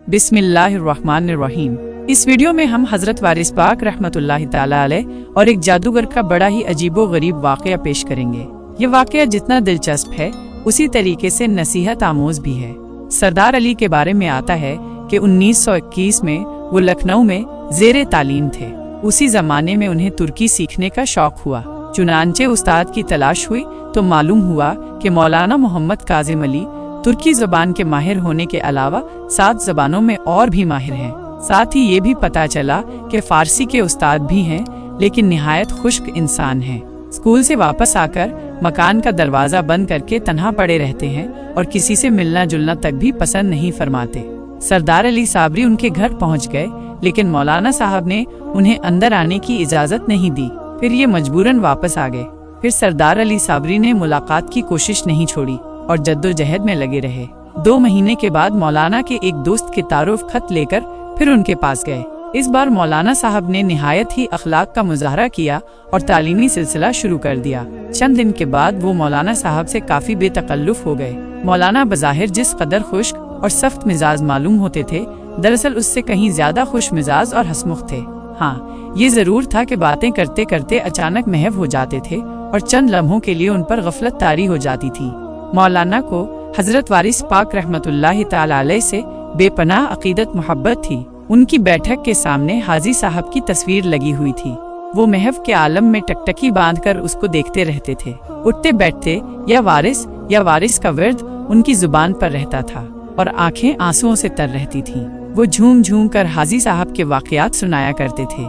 बिस्मिल्लाहिर्रहमानिर्रहीम। इस वीडियो में हम हजरत वारिस पाक रहमतुल्लाहि ताला अलैह और एक जादूगर का बड़ा ही अजीबो गरीब वाक़या पेश करेंगे। ये वाक़या जितना दिलचस्प है उसी तरीके से नसीहत आमोज भी है। सरदार अली के बारे में आता है कि 1921 में वो लखनऊ में ज़ेरे तालीम थे। उसी ज़माने में उन्हें तुर्की सीखने का शौक हुआ। चुनांचे उस्ताद की तलाश हुई तो मालूम हुआ कि मौलाना मोहम्मद काजिम अली तुर्की ज़बान के माहिर होने के अलावा 7 ज़बानों में और भी माहिर हैं। साथ ही ये भी पता चला कि फ़ारसी के उस्ताद भी हैं, लेकिन निहायत खुश्क इंसान हैं। स्कूल से वापस आकर मकान का दरवाज़ा बंद करके तन्हा पड़े रहते हैं और किसी से मिलना जुलना तक भी पसंद नहीं फरमाते। सरदार अली साबरी उनके घर पहुंच गए, लेकिन मौलाना साहब ने उन्हें अंदर आने की इजाज़त नहीं दी। फिर ये मजबूरन वापस आ गए। फिर सरदार अली साबरी ने मुलाकात की कोशिश नहीं छोड़ी और जद्दोजहद में लगे रहे। 2 महीने के बाद मौलाना के एक दोस्त के तारुफ खत लेकर फिर उनके पास गए। इस बार मौलाना साहब ने निहायत ही अखलाक का मुजाहरा किया और तालीमी सिलसिला शुरू कर दिया। चंद दिन के बाद वो मौलाना साहब से काफी बेतकल्लुफ हो गए। मौलाना बज़ाहिर जिस कदर खुश्क और सख्त मिजाज मालूम होते थे, दरअसल उससे कहीं ज्यादा खुश मिजाज और हंसमुख थे। हाँ, ये जरूर था कि बातें करते करते अचानक महव हो जाते थे और चंद लम्हों के लिए उन पर गफलत तारी हो जाती थी। मौलाना को हजरत वारिस पाक रहमतुल्लाहि ताला अलैह से बेपनाह अकीदत मोहब्बत थी। उनकी बैठक के सामने हाजी साहब की तस्वीर लगी हुई थी। वो महव के आलम में टकटकी बांधकर उसको देखते रहते थे। उठते बैठते या वारिस का वर्द उनकी जुबान पर रहता था और आंखें आंसुओं से तर रहती थीं। वो झूम झूम कर हाजी साहब के वाकयात सुनाया करते थे।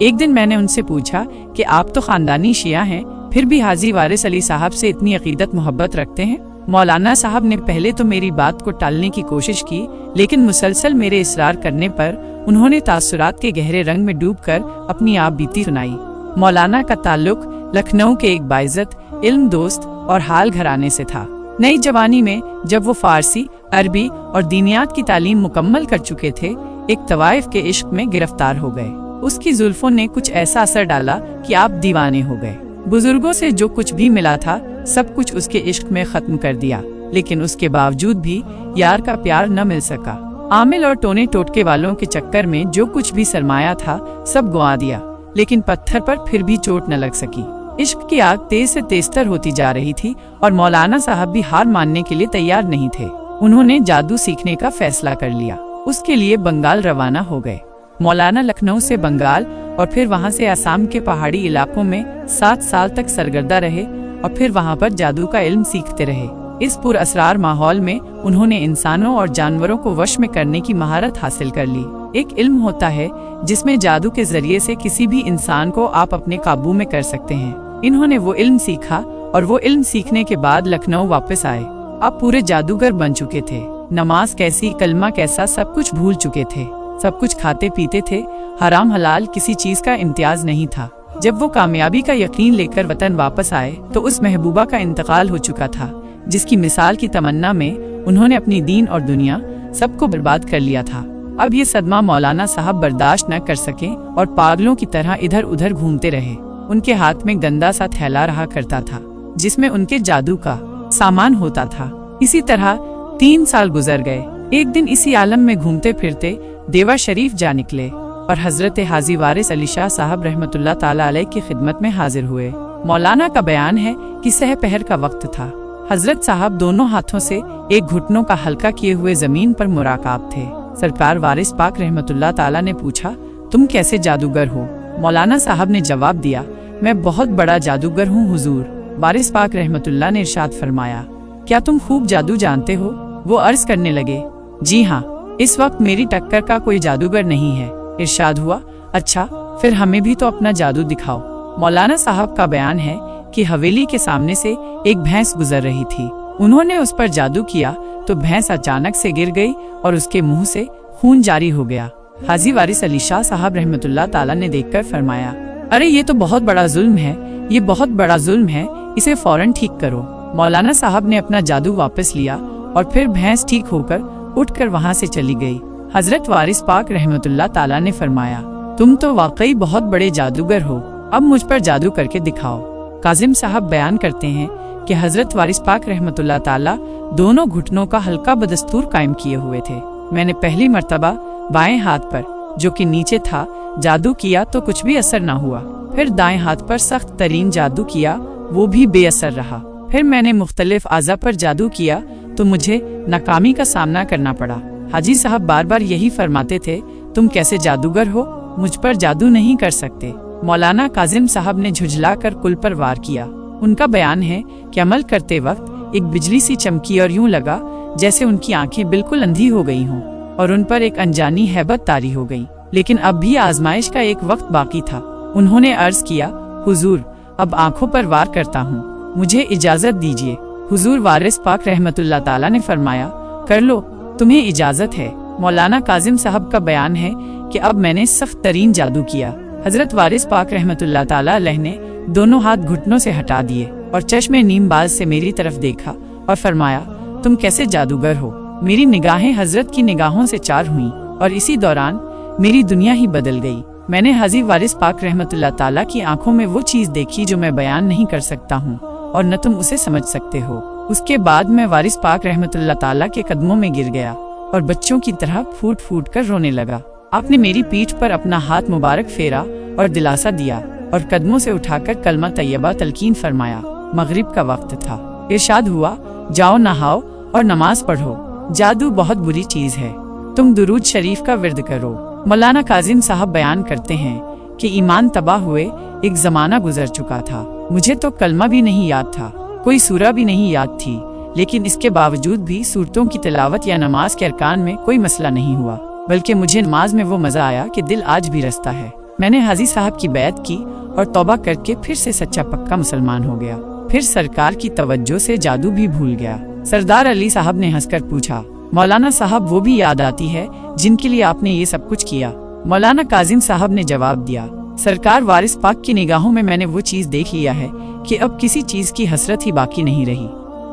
एक दिन मैंने उनसे पूछा कि आप तो खानदानी शिया हैं, फिर भी हाजी वारिस अली साहब से इतनी अकीदत मोहब्बत रखते हैं? मौलाना साहब ने पहले तो मेरी बात को टालने की कोशिश की, लेकिन मुसलसल मेरे इसरार करने पर उन्होंने तासुरात के गहरे रंग में डूबकर अपनी आप बीती सुनाई। मौलाना का ताल्लुक लखनऊ के एक बाइज्जत इल्म दोस्त और हाल घराने से था। नई जवानी में जब वो फारसी, अरबी और दीनियात की तालीम मुकम्मल कर चुके थे, एक तवाइफ के इश्क में गिरफ्तार हो गए। उसकी जुल्फों ने कुछ ऐसा असर डाला कि आप दीवाने हो गए। बुजुर्गों से जो कुछ भी मिला था सब कुछ उसके इश्क में खत्म कर दिया, लेकिन उसके बावजूद भी यार का प्यार न मिल सका। आमिल और टोने टोटके वालों के चक्कर में जो कुछ भी सरमाया था सब गंवा दिया, लेकिन पत्थर पर फिर भी चोट न लग सकी। इश्क की आग तेज से तेजतर होती जा रही थी और मौलाना साहब भी हार मानने के लिए तैयार नहीं थे। उन्होंने जादू सीखने का फैसला कर लिया। उसके लिए बंगाल रवाना हो गए। मौलाना लखनऊ से बंगाल और फिर वहां से आसाम के पहाड़ी इलाकों में 7 साल तक सरगर्दा रहे और फिर वहां पर जादू का इल्म सीखते रहे। इस पुरअसरार माहौल में उन्होंने इंसानों और जानवरों को वश में करने की महारत हासिल कर ली। एक इल्म होता है जिसमें जादू के जरिए से किसी भी इंसान को आप अपने काबू में कर सकते हैं। इन्होंने वो इल्म सीखा और वो इल्म सीखने के बाद लखनऊ वापस आए। अब पूरे जादूगर बन चुके थे। नमाज कैसी, कलमा कैसा, सब कुछ भूल चुके थे। सब कुछ खाते पीते थे। हराम हलाल किसी चीज का इम्तियाज नहीं था। जब वो कामयाबी का यकीन लेकर वतन वापस आए तो उस महबूबा का इंतकाल हो चुका था, जिसकी मिसाल की तमन्ना में उन्होंने अपनी दीन और दुनिया सबको बर्बाद कर लिया था। अब ये सदमा मौलाना साहब बर्दाश्त न कर सके और पागलों की तरह इधर उधर घूमते रहे। उनके हाथ में गंदा सा थैला रहा करता था जिसमें उनके जादू का सामान होता था। इसी तरह 3 साल गुजर गए। एक दिन इसी आलम में घूमते फिरते देवा शरीफ जा निकले और हजरत हाजी वारिस अली शाह साहब रहमतुल्लाह ताला अलैह की खिदमत में हाजिर हुए। मौलाना का बयान है कि सहपहर का वक्त था। हजरत साहब दोनों हाथों से एक घुटनों का हल्का किए हुए जमीन पर मुराकाब थे। सरकार वारिस पाक रहमतुल्लाह ताला ने पूछा, तुम कैसे जादूगर हो? मौलाना साहब ने जवाब दिया, मैं बहुत बड़ा जादूगर हूँ हुजूर। वारिस पाक रहमतुल्लाह ने इरशाद फरमाया, क्या तुम खूब जादू जानते हो? वो अर्ज करने लगे, जी हाँ, इस वक्त मेरी टक्कर का कोई जादूगर नहीं है। इरशाद हुआ, अच्छा फिर हमें भी तो अपना जादू दिखाओ। मौलाना साहब का बयान है कि हवेली के सामने से एक भैंस गुजर रही थी। उन्होंने उस पर जादू किया तो भैंस अचानक से गिर गई और उसके मुंह से खून जारी हो गया। हाजी वारिस अली शाह साहब रहमतुल्लाह ताला ने देखकर फरमाया, अरे ये तो बहुत बड़ा जुल्म है, ये बहुत बड़ा जुल्म है, इसे फौरन ठीक करो। मौलाना साहब ने अपना जादू वापस लिया और फिर भैंस ठीक होकर उठकर वहां से चली गई। हजरत वारिस पाक रहमतुल्लाह ताला ने फरमाया, तुम तो वाकई बहुत बड़े जादूगर हो, अब मुझ पर जादू करके दिखाओ। काजिम साहब बयान करते हैं कि हजरत वारिस पाक रहमतुल्लाह ताला दोनों घुटनों का हल्का बदस्तूर कायम किए हुए थे। मैंने पहली मर्तबा बाएं हाथ पर, जो कि नीचे था, जादू किया तो कुछ भी असर ना हुआ। फिर दाएं हाथ पर सख्त तरीन जादू किया, वो भी बेअसर रहा। फिर मैंने मुख्तलिफ आज़ा पर जादू किया तो मुझे नाकामी का सामना करना पड़ा। हाजी साहब बार बार यही फरमाते थे, तुम कैसे जादूगर हो, मुझ पर जादू नहीं कर सकते। मौलाना काजिम साहब ने झुझलाकर कुल पर वार किया। उनका बयान है कि अमल करते वक्त एक बिजली सी चमकी और यूं लगा जैसे उनकी आंखें बिल्कुल अंधी हो गई हों और उन पर एक अनजानी हैबत तारी हो गई। लेकिन अब भी आजमाइश का एक वक्त बाकी था। उन्होंने अर्ज किया, हुजूर अब आंखों पर वार करता हूँ, मुझे इजाजत दीजिए। हुजूर वारिस पाक रहमतुल्लाह ताला ने फरमाया, कर लो, तुम्हें इजाजत है। मौलाना काजिम साहब का बयान है कि अब मैंने सख्त तरीन जादू किया। हजरत वारिस पाक रहमतुल्लाह ताला अलैह ने दोनों हाथ घुटनों से हटा दिए और चश्मे नीमबाज से मेरी तरफ देखा और फरमाया, तुम कैसे जादूगर हो। मेरी निगाहें हजरत की निगाहों से चार हुईं और इसी दौरान मेरी दुनिया ही बदल गई। मैंने हाजी वारिस पाक रहमतुल्लाह ताला की आंखों में वो चीज देखी जो मैं बयान नहीं कर सकता हूँ और न तुम उसे समझ सकते हो। उसके बाद मैं वारिस पाक रहमतुल्लाह ताला के कदमों में गिर गया और बच्चों की तरह फूट फूट कर रोने लगा। आपने मेरी पीठ पर अपना हाथ मुबारक फेरा और दिलासा दिया और कदमों से उठाकर कलमा तैयबा तलकीन फरमाया। मगरिब का वक्त था। इरशाद हुआ, जाओ नहाओ और नमाज पढ़ो, जादू बहुत बुरी चीज है, तुम दुरूद शरीफ का विर्द करो। मौलाना काजिम साहब बयान करते हैं कि ईमान तबाह हुए एक जमाना गुजर चुका था। मुझे तो कलमा भी नहीं याद था, कोई सूरा भी नहीं याद थी, लेकिन इसके बावजूद भी सूरतों की तिलावत या नमाज के अरकान में कोई मसला नहीं हुआ, बल्कि मुझे नमाज में वो मजा आया कि दिल आज भी रसता है। मैंने हाजी साहब की बैत की और तौबा करके फिर से सच्चा पक्का मुसलमान हो गया। फिर सरकार की तवज्जो से जादू भी भूल गया। सरदार अली साहब ने हंसकर पूछा, मौलाना साहब वो भी याद आती है जिनके लिए आपने ये सब कुछ किया। मौलाना काजिम साहब ने जवाब दिया, सरकार वारिस पाक की निगाहों में मैंने वो चीज देख लिया है कि अब किसी चीज की हसरत ही बाकी नहीं रही।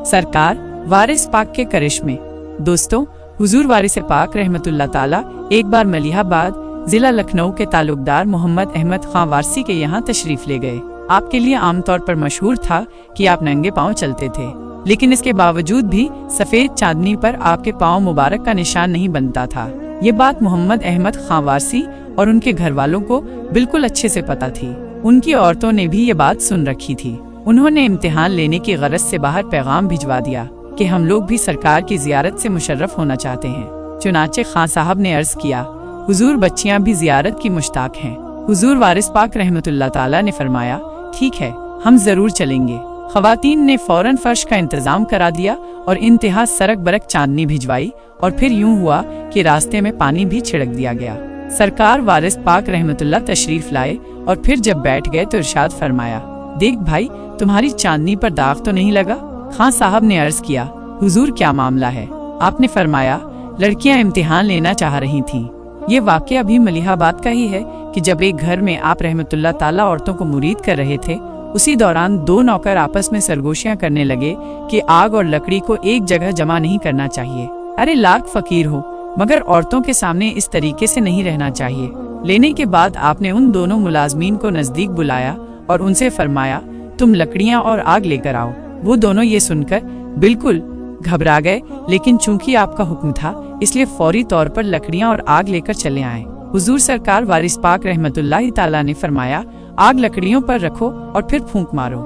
सरकार वारिस पाक के करिश्मे। दोस्तों, हुजूर वारिस पाक रहमतुल्लाह ताला एक बार मलिहाबाद जिला लखनऊ के ताल्लुकदार मोहम्मद अहमद खां वारसी के यहाँ तशरीफ ले गए। आपके लिए आमतौर पर मशहूर था कि आप नंगे पांव चलते थे, लेकिन इसके बावजूद भी सफेद चांदनी पर आपके पांव मुबारक का निशान नहीं बनता था। ये बात मोहम्मद अहमद खां वारसी और उनके घर वालों को बिल्कुल अच्छे से पता थी। उनकी औरतों ने भी ये बात सुन रखी थी। उन्होंने इम्तिहान लेने की गरज से बाहर पैगाम भिजवा दिया कि हम लोग भी सरकार की जियारत से मुशर्रफ होना चाहते हैं। चुनाचे खां साहब ने अर्ज किया, हुजूर बच्चियां भी जियारत की मुश्ताक हैं। हुजूर वारिस पाक रहमतुल्लाह ताला ने फरमाया, ठीक है, हम जरूर चलेंगे। खवातीन ने फौरन फर्श का इंतजाम करा दिया और इंतहा सरक बरक चांदनी भिजवाई और फिर यूं हुआ कि रास्ते में पानी भी छिड़क दिया गया। सरकार वारिस पाक रहमतुल्लाह तशरीफ लाए और फिर जब बैठ गए तो इरशाद फरमाया, देख भाई, तुम्हारी चांदनी पर दाग तो नहीं लगा। खां साहब ने अर्ज किया, हुजूर क्या मामला है। आपने फरमाया, लड़कियां इम्तिहान लेना चाह रही थीं। ये वाकया भी मलिहाबाद का ही है कि जब एक घर में आप रहमतुल्लाह ताला औरतों को मुरीद कर रहे थे, उसी दौरान दो नौकर आपस में सरगोशियां करने लगे कि आग और लकड़ी को एक जगह जमा नहीं करना चाहिए। अरे लाख फकीर हो, मगर औरतों के सामने इस तरीके से नहीं रहना चाहिए। लेने के बाद आपने उन दोनों मुलाजमीन को नजदीक बुलाया और उनसे फरमाया, तुम लकड़ियां और आग लेकर आओ। वो दोनों ये सुनकर बिल्कुल घबरा गए, लेकिन चूंकि आपका हुक्म था इसलिए फौरी तौर पर लकड़ियां और आग लेकर चले आए। हुजूर सरकार वारिस पाक रहमतुल्लाह ताला ने फरमाया, आग लकड़ियों पर रखो और फिर फूंक मारो।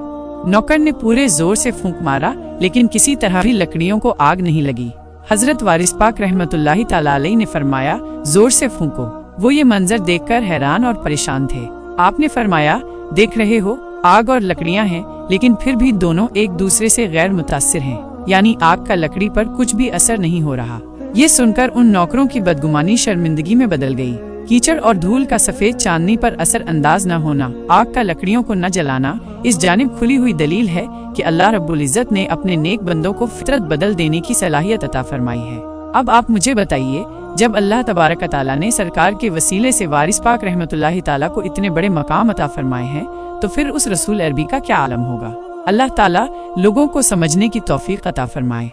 नौकर ने पूरे जोर से फूंक मारा, लेकिन किसी तरह भी लकड़ियों को आग नहीं लगी। हजरत वारिस पाक रहमतुल्लाह ताला अलैह ने फरमाया, जोर से फूंको। वो ये मंजर देखकर हैरान और परेशान थे। आपने फरमाया, देख रहे हो, आग और लकड़ियां हैं, लेकिन फिर भी दोनों एक दूसरे से गैर मुतासिर हैं, यानी आग का लकड़ी पर कुछ भी असर नहीं हो रहा। ये सुनकर उन नौकरों की बदगुमानी शर्मिंदगी में बदल गई। कीचड़ और धूल का सफेद चांदनी पर असर अंदाज न होना, आग का लकड़ियों को न जलाना, इस जानिब खुली हुई दलील है कि अल्लाह रब्बुल इज्जत ने अपने नेक बंदों को फितरत बदल देने की सलाहियत अता फरमाई है। अब आप मुझे बताइए, जब अल्लाह तबारक ताला ने सरकार के वसीले से वारिस पाक रहमतुल्लाह ताला को इतने बड़े मकाम अता फरमाए हैं, तो फिर उस रसूल अरबी का क्या आलम होगा। अल्लाह ताला लोगों को समझने की तौफीक अता फरमाए।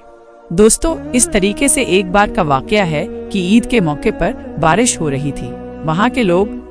दोस्तों, इस तरीके से एक बार का वाकया है कि ईद के मौके पर बारिश हो रही थी। वहाँ के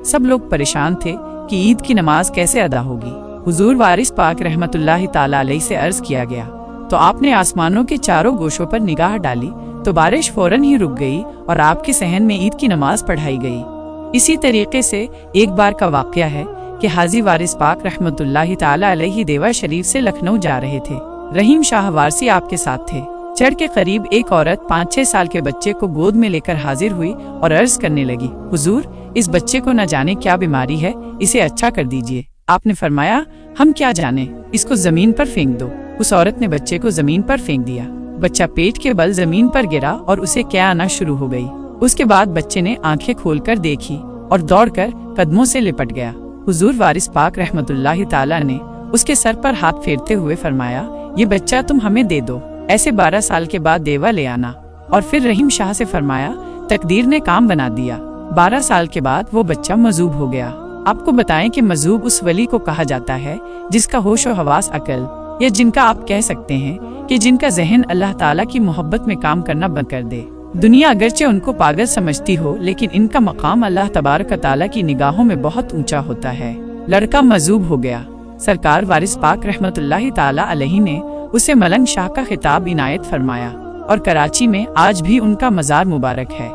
सब लोग परेशान थे कि ईद की नमाज कैसे अदा होगी। हुजूर वारिस पाक रहमतुल्लाह ताला अलैह से अर्ज किया गया तो आपने आसमानों के चारों गोशों पर निगाह डाली तो बारिश फौरन ही रुक गई और आपके सहन में ईद की नमाज पढ़ाई गई। इसी तरीके से एक बार का वाक़या है कि हाजी वारिस पाक रहमतुल्लाहि ताला अलैहि देवा शरीफ से लखनऊ जा रहे थे। रहीम शाह वारसी आपके साथ थे। चढ़ के करीब एक औरत 5-6 साल के बच्चे को गोद में लेकर हाजिर हुई और अर्ज करने लगी, हुजूर, इस बच्चे को न जाने क्या बीमारी है, इसे अच्छा कर दीजिए। आपने फरमाया, हम क्या जाने, इसको जमीन पर फेंक दो। उस औरत ने बच्चे को जमीन पर फेंक दिया। बच्चा पेट के बल जमीन पर गिरा और उसे क्या आना शुरू हो गई। उसके बाद बच्चे ने आंखें खोलकर देखी और दौड़कर कदमों से लिपट गया। हुजूर वारिस पाक रहमतुल्लाहि ताला ने उसके सर पर हाथ फेरते हुए फरमाया, ये बच्चा तुम हमें दे दो, ऐसे 12 साल के बाद देवा ले आना। और फिर रहीम शाह से फरमाया, तकदीर ने काम बना दिया। 12 साल के बाद वो बच्चा मजूब हो गया। आपको बताएं कि मजूब उस वली को कहा जाता है जिसका होश व हवास अकल, या जिनका आप कह सकते हैं कि जिनका जहन अल्लाह ताला की मोहब्बत में काम करना बंद कर दे। दुनिया अगरचे उनको पागल समझती हो, लेकिन इनका मकाम अल्लाह तबारक ताला की निगाहों में बहुत ऊंचा होता है। लड़का मजूब हो गया। सरकार वारिस पाक रहमतुल्लाहि ताला अलैहि ने उसे मलंग शाह का खिताब इनायत फरमाया और कराची में आज भी उनका मजार मुबारक है।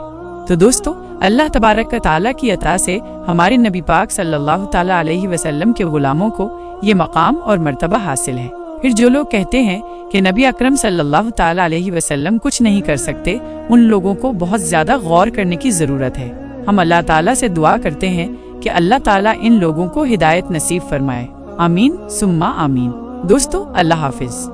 तो दोस्तों, अल्लाह तबारक ताला की अता से हमारे नबी पाक सल्लल्लाहु ताला अलैहि वसल्लम के गुलामों को ये मकाम और मर्तबा हासिल है। फिर जो लोग कहते हैं कि नबी अकरम सल्लल्लाहु ताला अलैहि वसल्लम कुछ नहीं कर सकते, उन लोगों को बहुत ज्यादा गौर करने की जरूरत है। हम अल्लाह ताला से दुआ करते हैं कि अल्लाह ताला इन लोगों को हिदायत नसीब फरमाए। आमीन सुम्मा आमीन। दोस्तों, अल्लाह हाफिज।